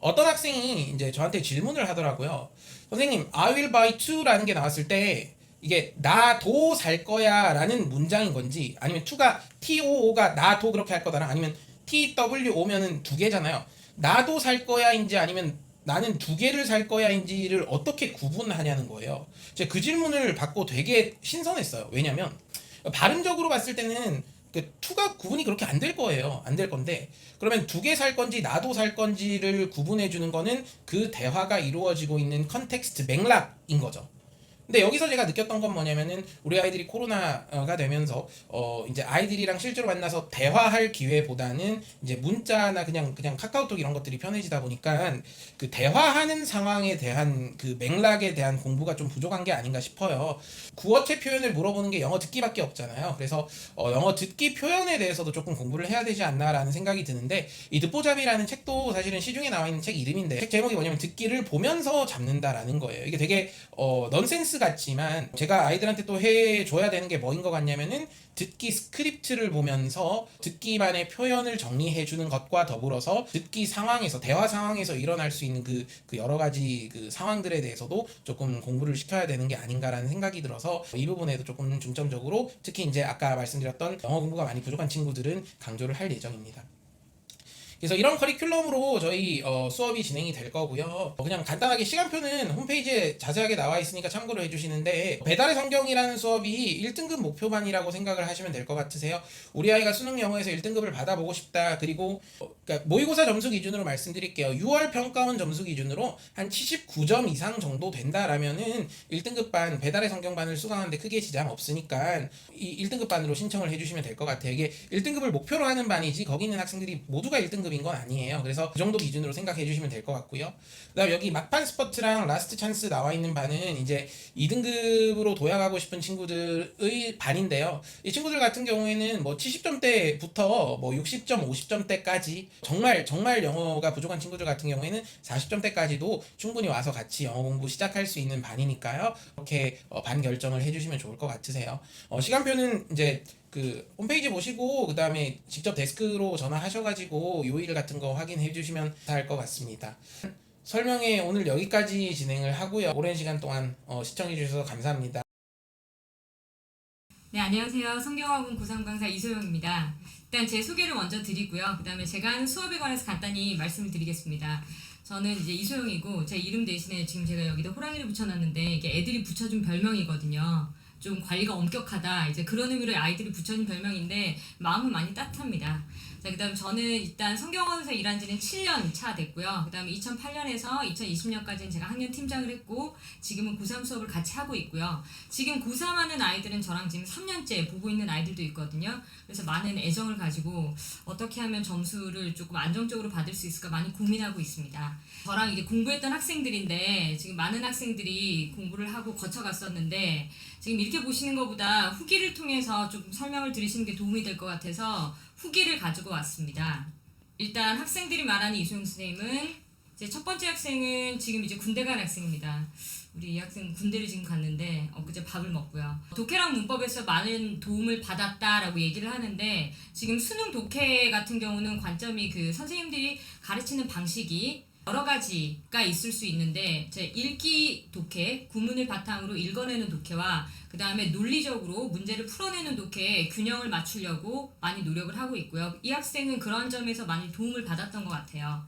어떤 학생이 이제 저한테 질문을 하더라고요. 선생님, I will buy two라는 게 나왔을 때 이게 나도 살 거야 라는 문장인 건지 아니면 to가 TOO가 나도 그렇게 할 거다랑 아니면 TWO면은 두 개잖아요. 나도 살 거야인지 아니면 나는 두 개를 살 거야인지를 어떻게 구분하냐는 거예요. 제가 그 질문을 받고 되게 신선했어요. 왜냐면 발음적으로 봤을 때는 그 투가 구분이 그렇게 안 될 거예요. 안 될 건데 그러면 두 개 살 건지 나도 살 건지를 구분해 주는 거는 그 대화가 이루어지고 있는 컨텍스트 맥락인 거죠. 근데 여기서 제가 느꼈던 건 뭐냐면은 우리 아이들이 코로나가 되면서 이제 아이들이랑 실제로 만나서 대화할 기회보다는 이제 문자나 그냥 카카오톡 이런 것들이 편해지다 보니까 그 대화하는 상황에 대한 그 맥락에 대한 공부가 좀 부족한 게 아닌가 싶어요. 구어체 표현을 물어보는 게 영어 듣기밖에 없잖아요. 그래서 영어 듣기 표현에 대해서도 조금 공부를 해야 되지 않나라는 생각이 드는데 이 듣보잡이라는 책도 사실은 시중에 나와 있는 책 이름인데 책 제목이 뭐냐면 듣기를 보면서 잡는다라는 거예요. 이게 되게 넌센스 같지만 제가 아이들한테 또 해줘야 되는 게 뭐인 것 같냐면은 듣기 스크립트를 보면서 듣기만의 표현을 정리해주는 것과 더불어서 듣기 상황에서 대화 상황에서 일어날 수 있는 그 여러 가지 그 상황들에 대해서도 조금 공부를 시켜야 되는 게 아닌가라는 생각이 들어서 이 부분에도 조금 중점적으로 특히 이제 아까 말씀드렸던 영어 공부가 많이 부족한 친구들은 강조를 할 예정입니다. 그래서 이런 커리큘럼으로 저희 수업이 진행이 될 거고요. 그냥 간단하게 시간표는 홈페이지에 자세하게 나와 있으니까 참고를 해주시는데 배달의 성경이라는 수업이 1등급 목표반이라고 생각을 하시면 될 것 같으세요. 우리 아이가 수능 영어에서 1등급을 받아보고 싶다. 그리고 그러니까 모의고사 점수 기준으로 말씀드릴게요. 6월 평가원 점수 기준으로 한 79점 이상 정도 된다라면은 1등급 반 배달의 성경반을 수강하는데 크게 지장 없으니까 이 1등급 반으로 신청을 해주시면 될 것 같아요. 이게 1등급을 목표로 하는 반이지 거기 있는 학생들이 모두가 1등급 인 건 아니에요. 그래서 그 정도 기준으로 생각해 주시면 될 것 같고요. 그다음 여기 막판 스퍼트랑 라스트 찬스 나와 있는 반은 이제 2등급으로 도약하고 싶은 친구들의 반인데요. 이 친구들 같은 경우에는 뭐 70점대부터 뭐 60점, 50점대까지 정말 영어가 부족한 친구들 같은 경우에는 40점대까지도 충분히 와서 같이 영어 공부 시작할 수 있는 반이니까요. 이렇게 반 결정을 해주시면 좋을 것 같으세요. 시간표는 이제 그 홈페이지 보시고 그 다음에 직접 데스크로 전화하셔가지고 요일 같은 거 확인해 주시면 다 할 것 같습니다. 설명회 오늘 여기까지 진행을 하고요. 오랜 시간 동안 시청해 주셔서 감사합니다. 네, 안녕하세요. 성경학원 고3 강사 이소영입니다. 일단 제 소개를 먼저 드리고요. 그 다음에 제가 하는 수업에 관해서 간단히 말씀을 드리겠습니다. 저는 이제 이소영이고 제 이름 대신에 지금 제가 여기다 호랑이를 붙여놨는데 이게 애들이 붙여준 별명이거든요. 좀 관리가 엄격하다 이제 그런 의미로 아이들이 붙여준 별명인데 마음은 많이 따뜻합니다. 자, 그다음 저는 일단 성경원에서 일한 지는 7년 차 됐고요. 그다음에 2008년에서 2020년까지는 제가 학년 팀장을 했고 지금은 고3 수업을 같이 하고 있고요. 지금 고3 하는 아이들은 저랑 지금 3년째 보고 있는 아이들도 있거든요. 그래서 많은 애정을 가지고 어떻게 하면 점수를 조금 안정적으로 받을 수 있을까 많이 고민하고 있습니다. 저랑 이제 공부했던 학생들인데 지금 많은 학생들이 공부를 하고 거쳐갔었는데 지금 이렇게 보시는 것보다 후기를 통해서 좀 설명을 들으시는 게 도움이 될 것 같아서 후기를 가지고 왔습니다. 일단 학생들이 말하는 이소영 선생님은 이제 첫 번째 학생은 지금 이제 군대 간 학생입니다. 우리 이 학생 군대를 지금 갔는데 엊그제 밥을 먹고요. 독해랑 문법에서 많은 도움을 받았다라고 얘기를 하는데 지금 수능 독해 같은 경우는 관점이 그 선생님들이 가르치는 방식이 여러 가지가 있을 수 있는데 제 읽기 독해, 구문을 바탕으로 읽어내는 독해와 그 다음에 논리적으로 문제를 풀어내는 독해에 균형을 맞추려고 많이 노력을 하고 있고요. 이 학생은 그런 점에서 많이 도움을 받았던 것 같아요.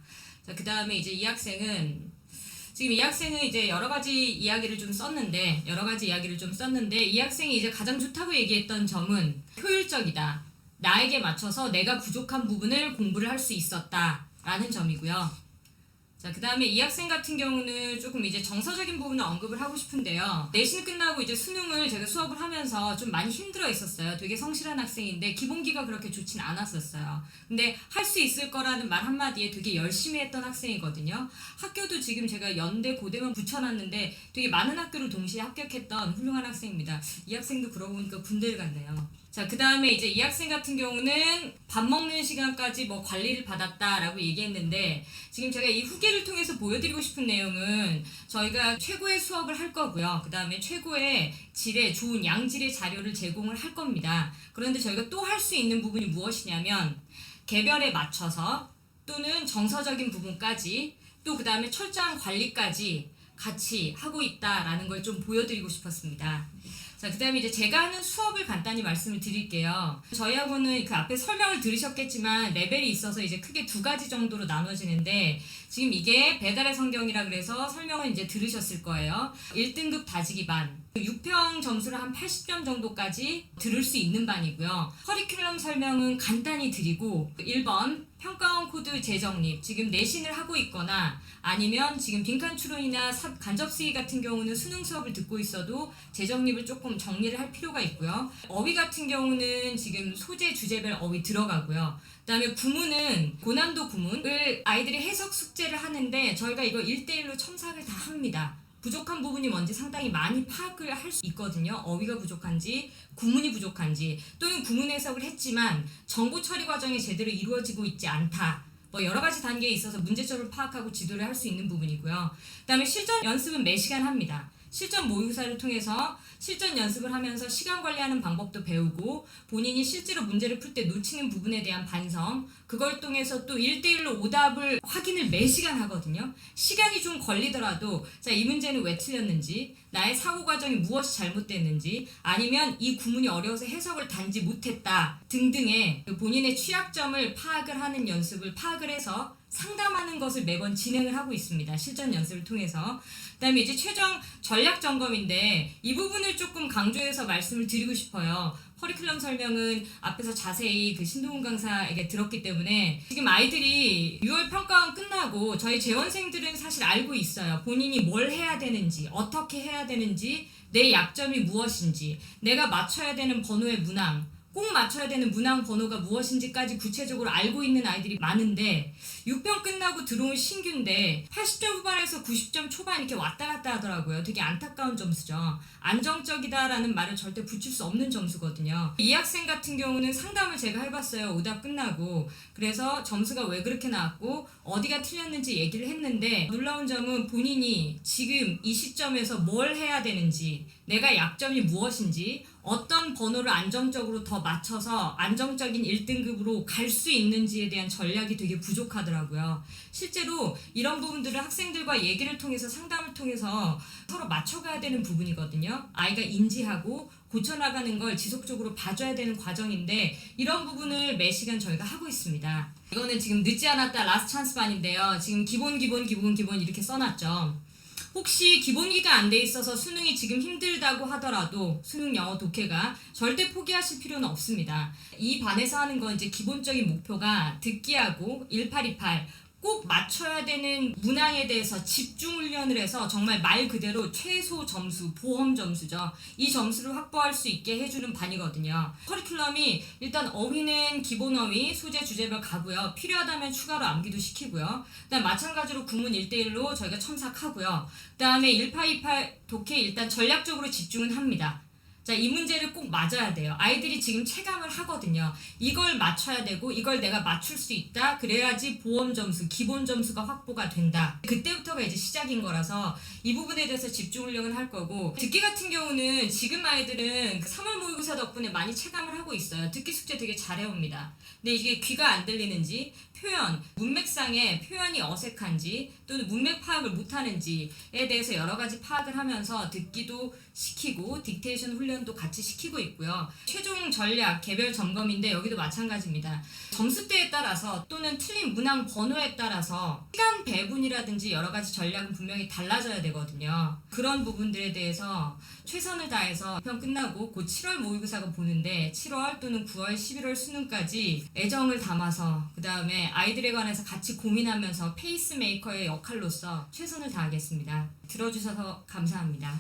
자, 그 다음에 이제 이 학생은 지금 이 학생은 이제 여러 가지 이야기를 좀 썼는데 이 학생이 이제 가장 좋다고 얘기했던 점은 효율적이다. 나에게 맞춰서 내가 부족한 부분을 공부를 할 수 있었다라는 점이고요. 자, 그 다음에 이 학생 같은 경우는 조금 이제 정서적인 부분을 언급을 하고 싶은데요. 내신 끝나고 이제 수능을 제가 수업을 하면서 좀 많이 힘들어 있었어요. 되게 성실한 학생인데 기본기가 그렇게 좋진 않았었어요. 근데 할 수 있을 거라는 말 한마디에 되게 열심히 했던 학생이거든요. 학교도 지금 제가 연대, 고대만 붙여놨는데 되게 많은 학교를 동시에 합격했던 훌륭한 학생입니다. 이 학생도 그러고 보니까 군대를 갔네요. 자, 그 다음에 이제 이 학생 같은 경우는 밥 먹는 시간까지 뭐 관리를 받았다라고 얘기했는데 지금 제가 이 후기를 통해서 보여드리고 싶은 내용은 저희가 최고의 수업을 할 거고요. 그 다음에 최고의 질의 좋은 양질의 자료를 제공을 할 겁니다. 그런데 저희가 또 할 수 있는 부분이 무엇이냐면 개별에 맞춰서 또는 정서적인 부분까지 또 그 다음에 철저한 관리까지 같이 하고 있다라는 걸 좀 보여드리고 싶었습니다. 자, 그다음에 이제 제가 하는 수업을 간단히 말씀을 드릴게요. 저희 학원은 그 앞에 설명을 들으셨겠지만 레벨이 있어서 이제 크게 두 가지 정도로 나눠지는데 지금 이게 배달의 성경이라 그래서 설명을 이제 들으셨을 거예요. 1등급 다지기 반. 6평 점수를 한 80점 정도까지 들을 수 있는 반이고요. 커리큘럼 설명은 간단히 드리고 1번 평가원 코드 재정립, 지금 내신을 하고 있거나 아니면 지금 빈칸 추론이나 간접 수기 같은 경우는 수능 수업을 듣고 있어도 재정립을 조금 정리를 할 필요가 있고요. 어휘 같은 경우는 지금 소재 주제별 어휘 들어가고요. 그다음에 구문은 고난도 구문을 아이들이 해석 숙제를 하는데 저희가 이거 1대1로 첨삭을 다 합니다. 부족한 부분이 뭔지 상당히 많이 파악을 할 수 있거든요. 어휘가 부족한지, 구문이 부족한지, 또는 구문 해석을 했지만 정보 처리 과정이 제대로 이루어지고 있지 않다. 뭐 여러 가지 단계에 있어서 문제점을 파악하고 지도를 할 수 있는 부분이고요. 그다음에 실전 연습은 매시간 합니다. 실전 모의고사를 통해서 실전 연습을 하면서 시간 관리하는 방법도 배우고 본인이 실제로 문제를 풀 때 놓치는 부분에 대한 반성, 그걸 통해서 또 1대1로 오답을 확인을 매시간 하거든요. 시간이 좀 걸리더라도 자, 이 문제는 왜 틀렸는지, 나의 사고 과정이 무엇이 잘못됐는지, 아니면 이 구문이 어려워서 해석을 단지 못했다 등등의 본인의 취약점을 파악을 하는 연습을 파악을 해서 상담하는 것을 매번 진행을 하고 있습니다. 실전 연습을 통해서. 그다음에 이제 최종 전략 점검인데 이 부분을 조금 강조해서 말씀을 드리고 싶어요. 커리큘럼 설명은 앞에서 자세히 그 신동훈 강사에게 들었기 때문에 지금 아이들이 6월 평가원 끝나고 저희 재원생들은 사실 알고 있어요. 본인이 뭘 해야 되는지, 어떻게 해야 되는지, 내 약점이 무엇인지, 내가 맞춰야 되는 번호의 문항, 꼭 맞춰야 되는 문항 번호가 무엇인지까지 구체적으로 알고 있는 아이들이 많은데 6평 끝나고 들어온 신규인데 80점 후반에서 90점 초반 이렇게 왔다 갔다 하더라고요. 되게 안타까운 점수죠. 안정적이다라는 말을 절대 붙일 수 없는 점수거든요. 이 학생 같은 경우는 상담을 제가 해봤어요. 오답 끝나고. 그래서 점수가 왜 그렇게 나왔고 어디가 틀렸는지 얘기를 했는데 놀라운 점은 본인이 지금 이 시점에서 뭘 해야 되는지, 내가 약점이 무엇인지, 어떤 번호를 안정적으로 더 맞춰서 안정적인 1등급으로 갈 수 있는지에 대한 전략이 되게 부족하더라고요. 실제로 이런 부분들을 학생들과 얘기를 통해서 상담을 통해서 서로 맞춰가야 되는 부분이거든요. 아이가 인지하고 고쳐나가는 걸 지속적으로 봐줘야 되는 과정인데 이런 부분을 매 시간 저희가 하고 있습니다. 이거는 지금 늦지 않았다 라스트 찬스 반인데요. 지금 기본 이렇게 써놨죠. 혹시 기본기가 안 돼 있어서 수능이 지금 힘들다고 하더라도 수능 영어 독해가 절대 포기하실 필요는 없습니다. 이 반에서 하는 건 이제 기본적인 목표가 듣기하고 1828 꼭 맞춰야 되는 문항에 대해서 집중 훈련을 해서 정말 말 그대로 최소 점수, 보험 점수죠. 이 점수를 확보할 수 있게 해주는 반이거든요. 커리큘럼이 일단 어휘는 기본 어휘, 소재 주제별 가고요. 필요하다면 추가로 암기도 시키고요. 그다음 마찬가지로 구문 1대1로 저희가 첨삭하고요. 그다음에 1828 독해 일단 전략적으로 집중은 합니다. 자, 이 문제를 꼭 맞아야 돼요. 아이들이 지금 체감을 하거든요. 이걸 맞춰야 되고 이걸 내가 맞출 수 있다. 그래야지 보험 점수, 기본 점수가 확보가 된다. 그때부터가 이제 시작인 거라서 이 부분에 대해서 집중 훈련을 할 거고 듣기 같은 경우는 지금 아이들은 3월 모의고사 덕분에 많이 체감을 하고 있어요. 듣기 숙제 되게 잘해옵니다. 근데 이게 귀가 안 들리는지 표현, 문맥상의 표현이 어색한지 또는 문맥 파악을 못하는지에 대해서 여러 가지 파악을 하면서 듣기도 시키고 딕테이션 훈련도 같이 시키고 있고요. 최종 전략, 개별 점검인데 여기도 마찬가지입니다. 점수대에 따라서 또는 틀린 문항 번호에 따라서 시간 배분이라든지 여러 가지 전략은 분명히 달라져야 되거든요. 그런 부분들에 대해서 최선을 다해서 편 끝나고 곧 7월 모의고사가 보는데 7월 또는 9월, 11월 수능까지 애정을 담아서 그 다음에 아이들에 관해서 같이 고민하면서 페이스메이커의 역할로서 최선을 다하겠습니다. 들어주셔서 감사합니다.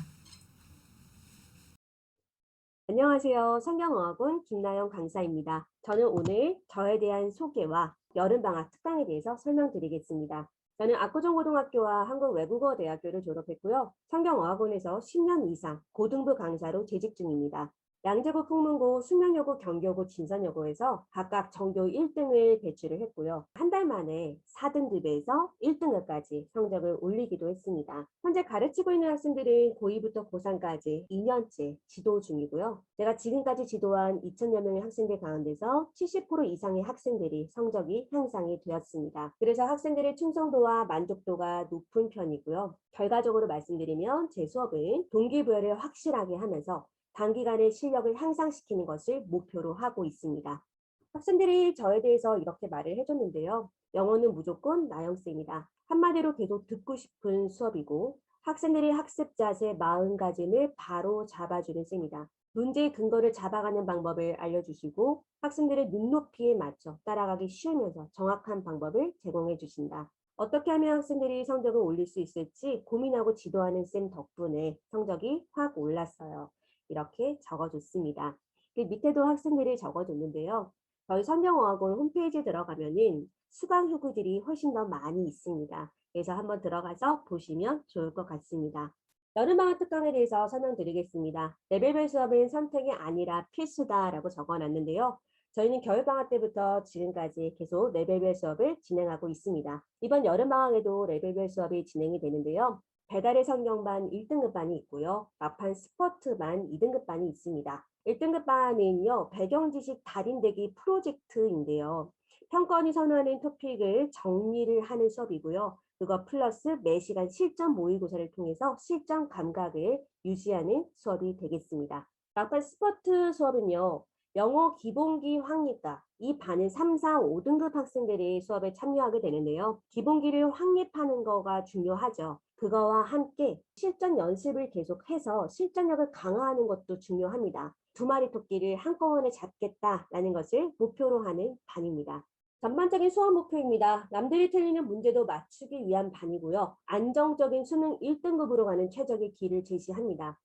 안녕하세요. 성경어학원 김나영 강사입니다. 저는 오늘 저에 대한 소개와 여름방학 특강에 대해서 설명드리겠습니다. 저는 압구정고등학교와 한국외국어대학교를 졸업했고요. 성경어학원에서 10년 이상 고등부 강사로 재직 중입니다. 양재구 풍문고, 숙명여고, 경교고, 진선여고에서 각각 전교 1등을 배출을 했고요. 한 달 만에 4등급에서 1등급까지 성적을 올리기도 했습니다. 현재 가르치고 있는 학생들은 고2부터 고3까지 2년째 지도 중이고요. 제가 지금까지 지도한 2,000여 명의 학생들 가운데서 70% 이상의 학생들이 성적이 향상이 되었습니다. 그래서 학생들의 충성도와 만족도가 높은 편이고요. 결과적으로 말씀드리면 제 수업은 동기부여를 확실하게 하면서 단기간에 실력을 향상시키는 것을 목표로 하고 있습니다. 학생들이 저에 대해서 이렇게 말을 해줬는데요. 영어는 무조건 나영쌤이다. 한마디로 계속 듣고 싶은 수업이고 학생들의 학습 자세, 마음가짐을 바로 잡아주는 쌤이다. 문제의 근거를 잡아가는 방법을 알려주시고 학생들의 눈높이에 맞춰 따라가기 쉬우면서 정확한 방법을 제공해 주신다. 어떻게 하면 학생들이 성적을 올릴 수 있을지 고민하고 지도하는 쌤 덕분에 성적이 확 올랐어요. 이렇게 적어줬습니다. 그 밑에도 학생들이 적어줬는데요. 저희 성경어학원 홈페이지에 들어가면은 수강 후기들이 훨씬 더 많이 있습니다. 그래서 한번 들어가서 보시면 좋을 것 같습니다. 여름방학 특강에 대해서 설명드리겠습니다. 레벨별 수업은 선택이 아니라 필수다라고 적어놨는데요. 저희는 겨울방학 때부터 지금까지 계속 레벨별 수업을 진행하고 있습니다. 이번 여름방학에도 레벨별 수업이 진행이 되는데요. 배달의 성경반 1등급 반이 있고요. 막판 스포츠반 2등급 반이 있습니다. 1등급 반은요, 배경지식 달인되기 프로젝트인데요. 평가원이 선호하는 토픽을 정리를 하는 수업이고요. 그거 플러스 매시간 실전 모의고사를 통해서 실전 감각을 유지하는 수업이 되겠습니다. 막판 스포츠 수업은요. 영어 기본기 확립과 이 반은 3, 4, 5등급 학생들이 수업에 참여하게 되는데요. 기본기를 확립하는 거가 중요하죠. 그거와 함께 실전 연습을 계속해서 실전력을 강화하는 것도 중요합니다. 두 마리 토끼를 한꺼번에 잡겠다라는 것을 목표로 하는 반입니다. 전반적인 수업 목표입니다. 남들이 틀리는 문제도 맞추기 위한 반이고요. 안정적인 수능 1등급으로 가는 최적의 길을 제시합니다.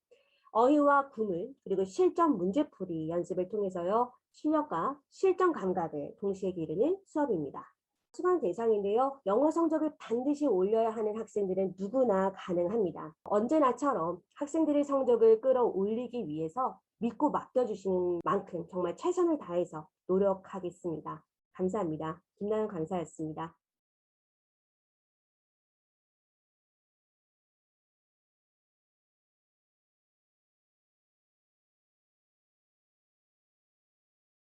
어휘와 구문 그리고 실전 문제풀이 연습을 통해서요. 실력과 실전 감각을 동시에 기르는 수업입니다. 수강 대상인데요. 영어 성적을 반드시 올려야 하는 학생들은 누구나 가능합니다. 언제나처럼 학생들의 성적을 끌어올리기 위해서 믿고 맡겨주시는 만큼 정말 최선을 다해서 노력하겠습니다. 감사합니다. 김나영 강사였습니다.